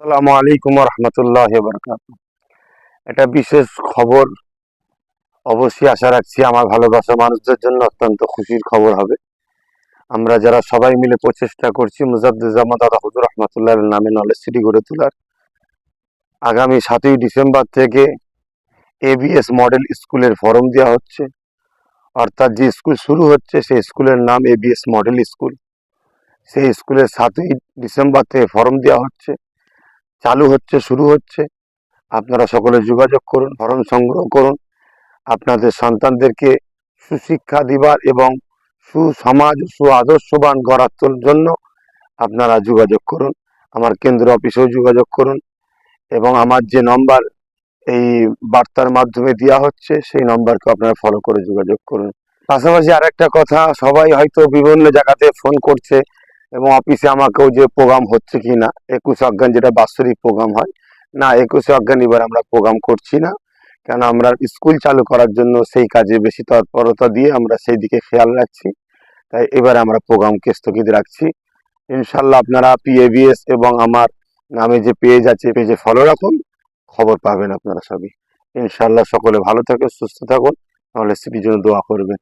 আসসালামু আলাইকুম রহমতুল্লাহ বরকাত। এটা বিশেষ খবর, অবশ্যই আশা রাখছি আমার ভালোবাসা মানুষদের জন্য অত্যন্ত খুশির খবর হবে। আমরা যারা সবাই মিলে প্রচেষ্টা করছি মুজাদ্দেদ দাদা হুজুর রহমতুল্লাহ নামে নলেজ সিটি গড়ে তোলার, আগামী 7ই ডিসেম্বর থেকে এবিএস মডেল স্কুলের ফরম দেওয়া হচ্ছে। অর্থাৎ যে স্কুল শুরু হচ্ছে সেই স্কুলের নাম এবিএস মডেল স্কুল। সেই স্কুলের 7ই ডিসেম্বর থেকে ফরম দেওয়া হচ্ছে, চালু হচ্ছে, শুরু হচ্ছে। আপনারা সকলে যোগাযোগ করুন, ফরম সংগ্রহ করুন। আপনাদের সন্তানদেরকে সুশিক্ষা দিবার এবং সুসমাজ আদর্শবান গড়ার জন্য আপনারা যোগাযোগ করুন। আমার কেন্দ্র অফিসেও যোগাযোগ করুন এবং আমার যে নম্বর এই বার্তার মাধ্যমে দেওয়া হচ্ছে সেই নম্বরকে আপনারা ফলো করে যোগাযোগ করুন। পাশাপাশি আরেকটা কথা, সবাই হয়তো বিভিন্ন জায়গাতে ফোন করছে এবং অফিসে আমাকেও যে প্রোগ্রাম হচ্ছে কি না, 21 অজ্ঞান যেটা বাৎসরিক প্রোগ্রাম হয় না, 21 অজ্ঞান এবার আমরা প্রোগ্রাম করছি না। কেন, আমরা স্কুল চালু করার জন্য সেই কাজে বেশি তৎপরতা দিয়ে আমরা সেই দিকে খেয়াল রাখছি। তাই এবারে আমরা প্রোগ্রামকে স্থগিত রাখছি। ইনশাল্লাহ আপনারা পিএবিএস এবং আমার নামে যে পেজ আছে পেজে ফলো রাখুন, খবর পাবেন আপনারা সবই। ইনশাল্লাহ সকলে ভালো থাকুন, সুস্থ থাকুন, নাহলে স্মৃতির জন্য দোয়া করবেন।